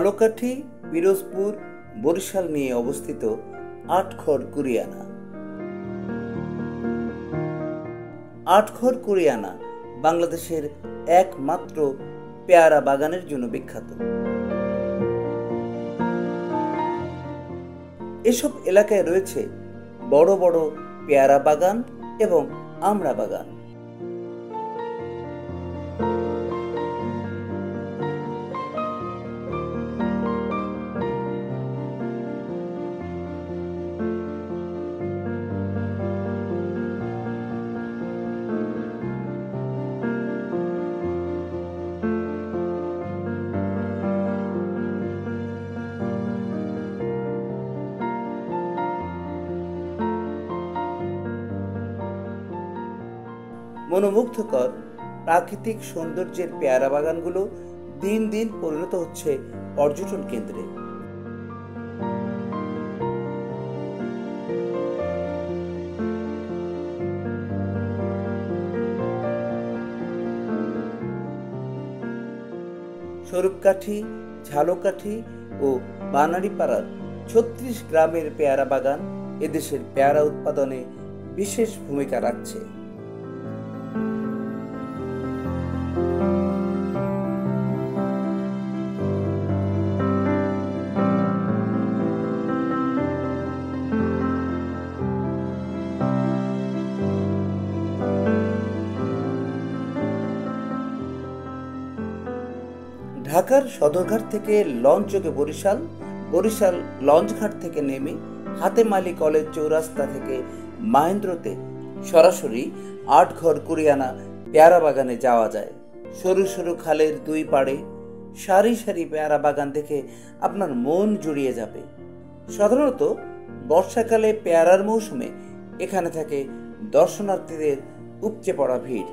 ঝালকাঠি, পিরোজপুর, বরিশাল নিয়ে অবস্থিত আটঘর কুরিয়ানা। আটঘর কুরিয়ানা বাংলাদেশের একমাত্র পেয়ারা বাগানের জন্য বিখ্যাত। এসব এলাকায় রয়েছে বড় বড় পেয়ারা বাগান এবং আমড়া বাগান। মনোমুগ্ধকর প্রাকৃতিক সৌন্দর্যের পেয়ারা বাগানগুলো দিন দিন পরিণত হচ্ছে পর্যটন কেন্দ্রে। স্বরূপকাঠি, ঝালকাঠি ও বানারীপাড়ার ৩৬ গ্রামের পেয়ারা বাগান এদেশের পেয়ারা উৎপাদনে বিশেষ ভূমিকা রাখছে। ঢাকার সদরঘাট থেকে লঞ্চ যোগে বরিশাল, বরিশাল লঞ্চঘাট থেকে নেমে হাতেমালি কলেজ চৌরাস্তা থেকে মাহেন্দ্রতে সরাসরি আটঘর কুরিয়ানা পেয়ারা বাগানে যাওয়া যায়। সরু সরু খালের দুই পাড়ে সারি সারি পেয়ারা বাগান দেখে আপনার মন জুড়িয়ে যাবে। সাধারণত বর্ষাকালে পেয়ারার মৌসুমে এখানে থাকে দর্শনার্থীদের উপচে পড়া ভিড়।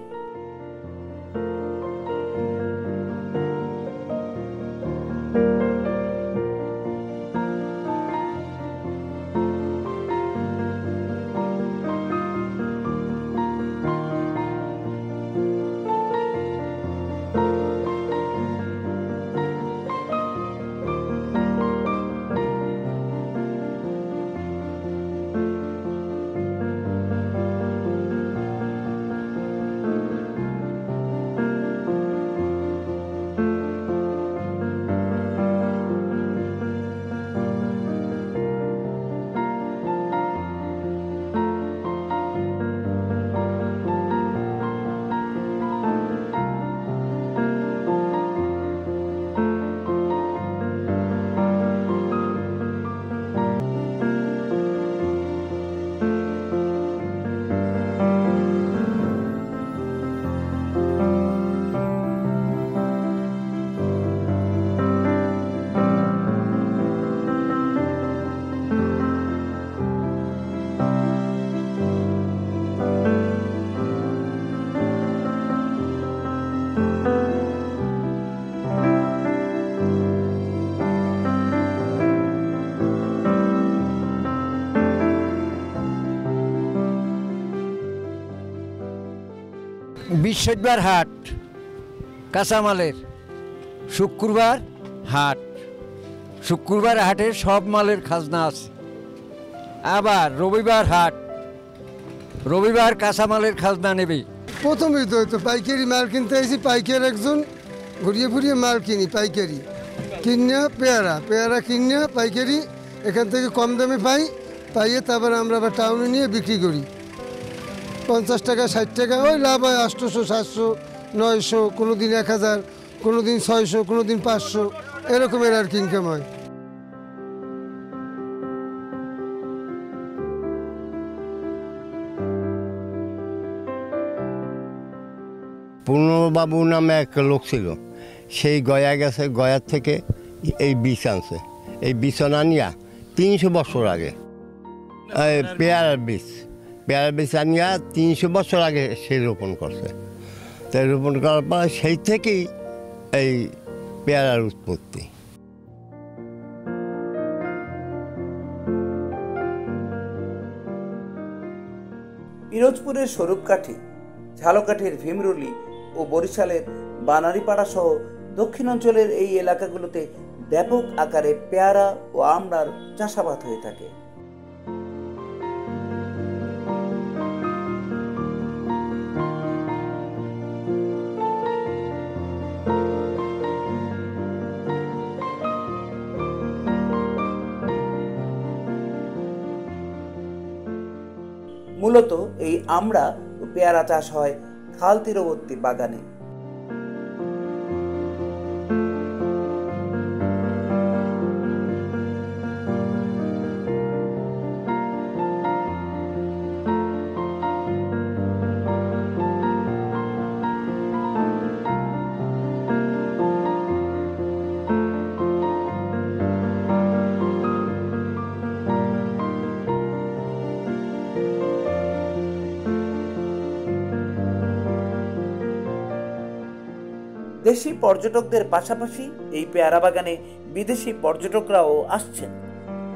বৃহস্পতিবার হাট কাঁচামালের, শুক্রবার হাট, শুক্রবার হাটে সব মালের খাজনা আছে। আবার রবিবার হাট, রবিবার কাঁচামালের খাজনা নেবে। প্রথমেই তো পাইকারি মাল কিনতে এসেছি, পাইকারি একজন ঘুরিয়ে ঘুরিয়ে মাল কিনি, পাইকারি কিনে পেয়ারা কিনে পাইকারি এখান থেকে কম দামে পাইয়ে তারপর আমরা আবার টাউনে নিয়ে বিক্রি করি। 50 টাকা 60 টাকা ওই লাভ হয়। 800 700 900, কোনো দিন 1000, কোনো দিন 600, কোনো দিন 500, এরকমের আর কি ইনকাম হয়। পূর্ণবাবু নামে এক লোক ছিল, সেই গয়া গেছে, গয়ার থেকে এই বীজ আনছে। এই বীজ আনিয়া 300 বছর আগে পেয়ারার বীজ আনিয়া 300 বছর আগে সে রোপণ করছে। তাই রোপণ করার পর সেই থেকেই এই পেয়ারার উৎপত্তি। পিরোজপুরের স্বরূপকাঠি, ঝালকাঠির ভীমরুলি ও বরিশালের বানারীপাড়া সহ দক্ষিণ অঞ্চলের এই এলাকাগুলোতে ব্যাপক আকারে পেয়ারা ও আমড়ার চাষাবাদ হয়ে থাকে। মূলত এই আমড়া ও পেয়ারা চাষ হয় খাল তীরবর্তী বাগানে। দেশি পর্যটকদের পাশাপাশি এই পেয়ারা বাগানে বিদেশি পর্যটকরাও আসছেন।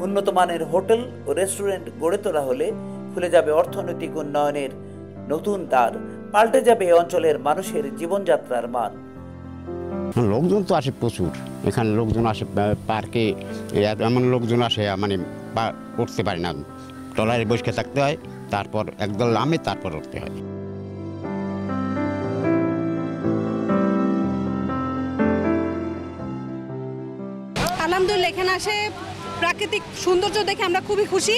উন্নত মানের হোটেল ও রেস্টুরেন্ট গড়ে তোলা হলে খুলে যাবে অর্থনৈতিক উন্নয়নের নতুন দ্বার, পাল্টে যাবে এই অঞ্চলের মানুষের জীবনযাত্রার মান। লোকজন তো আসে প্রচুর, এখানে লোকজন আসে পার্কে, এমন লোকজন আসে মানে উঠতে পারে না, ট্রলারে বসে থাকতে হয়, তারপর একদল নামে তারপর উঠতে হয়। আলহামদুলিল্লাহ, এখানে আসে প্রাকৃতিক সৌন্দর্য দেখে আমরা খুবই খুশি।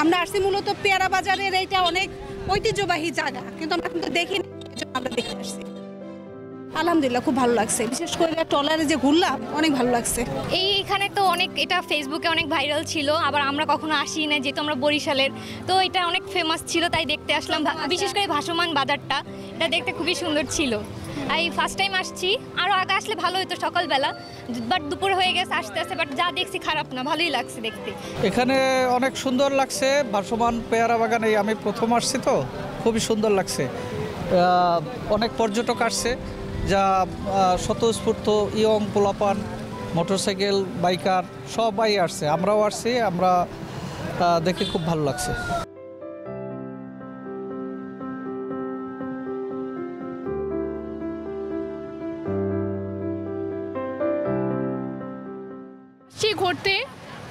আমরা আসছি মূলত পেয়ারা বাজারের, এইটা অনেক ঐতিহ্যবাহী জায়গা, কিন্তু আমরা কিন্তু দেখিনি, আমরা দেখে আসছি। আলহামদুলিল্লাহ খুব ভালো লাগছে, বিশেষ করে ট্রলারে যে ঘুরলাম অনেক ভালো লাগছে। এখানে তো অনেক, এটা ফেসবুকে অনেক ভাইরাল ছিল, আবার আমরা কখনো আসি না যেহেতু আমরা বরিশালের, তো এটা অনেক ফেমাস ছিল তাই দেখতে আসলাম। বিশেষ করে ভাসমান বাজারটা, এটা দেখতে খুবই সুন্দর ছিল। এই ফার্স্ট টাইম আসছি, আরও আগে আসলে ভালো হতো সকালবেলা, বাট দুপুর হয়ে গেছে আস্তে আস্তে, বাট যা দেখছি খারাপ না, ভালোই লাগছে দেখতে। এখানে অনেক সুন্দর লাগছে, ভাসমান পেয়ারা বাগানে আমি প্রথম আসছি তো খুবই সুন্দর লাগছে। অনেক পর্যটক আসছে, যা স্বতঃস্ফূর্ত ইয়ং পোলাপান, মোটরসাইকেল, বাইকার সবাই আসছে, আমরাও আসছি, আমরা দেখে খুব ভালো লাগছে। ঘুরতে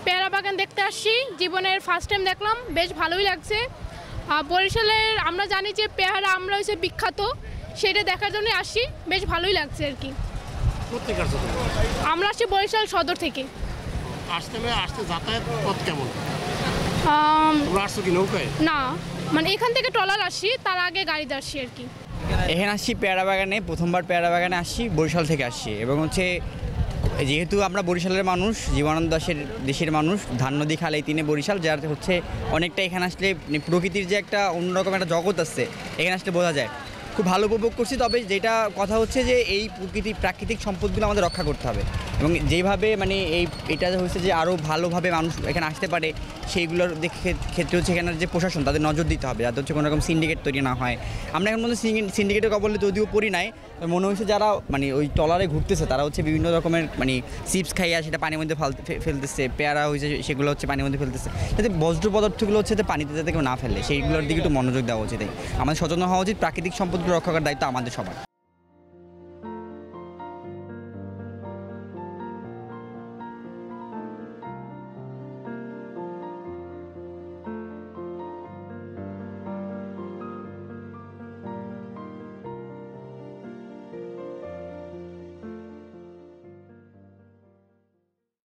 পেয়ারা বাগান দেখতে আসছি, জীবনের ফার্স্ট টাইম দেখলাম, বেশ ভালোই লাগছে। বরিশালের আমরা জানি যে পেয়ারা আমরা হচ্ছে বিখ্যাত, সেটা দেখার জন্য আসছি, বেশ ভালোই লাগছে আর কি। আমরা আসছি বরিশাল সদর থেকে। আসতে যাতায়াত পথ কেমন? না, মানে এখান থেকে ট্রলার আসছি, তার আগে গাড়িতে আসছি আর কি। এখানে আসছি পেয়ারা বাগানে, প্রথমবার পেয়ারা বাগানে আসছি, বরিশাল থেকে আসছি। এবং হচ্ছে যেহেতু আমরা বরিশালের মানুষ, জীবনানন্দ দাশের দেশের মানুষ, ধান নদী খাল এই তিনে বরিশাল, যার হচ্ছে অনেকটা এখানে আসলে প্রকৃতির যে একটা অন্যরকম একটা জগৎ আছে এখানে আসলে বোঝা যায়। খুব ভালো উপভোগ করছি। তবে যেটা কথা হচ্ছে যে এই প্রাকৃতিক সম্পদগুলো আমাদের রক্ষা করতে হবে, এবং যেভাবে মানে এটা হচ্ছে যে আরও ভালোভাবে মানুষ এখানে আসতে পারে সেইগুলোর ক্ষেত্রে হচ্ছে এখানের যে প্রশাসন তাদের নজর দিতে হবে, যাতে হচ্ছে কোনো রকম সিন্ডিকেট তৈরি না হয়। আমরা এখন মধ্যে সিন্ডিকেটের কবলে যদিও পড়ি নাই, মনে হচ্ছে যারা মানে ওই ট্রলারে ঘুরতেছে তারা হচ্ছে বিভিন্ন রকমের মানে চিপস খাইয়া সেটা পানির মধ্যে ফেলতেছে, পেয়ারা হয়েছে সেগুলো হচ্ছে পানির মধ্যে ফেলতেছে, যাতে বজ্র পদার্থগুলো হচ্ছে পানিতে যাতে কেউ না ফেলে সেইগুলোর দিকে একটু মনোযোগ দেওয়া উচিত। আমাদের সচেতন হওয়া উচিত, প্রাকৃতিক সম্পদগুলো রক্ষা করার দায়িত্ব আমাদের সবার।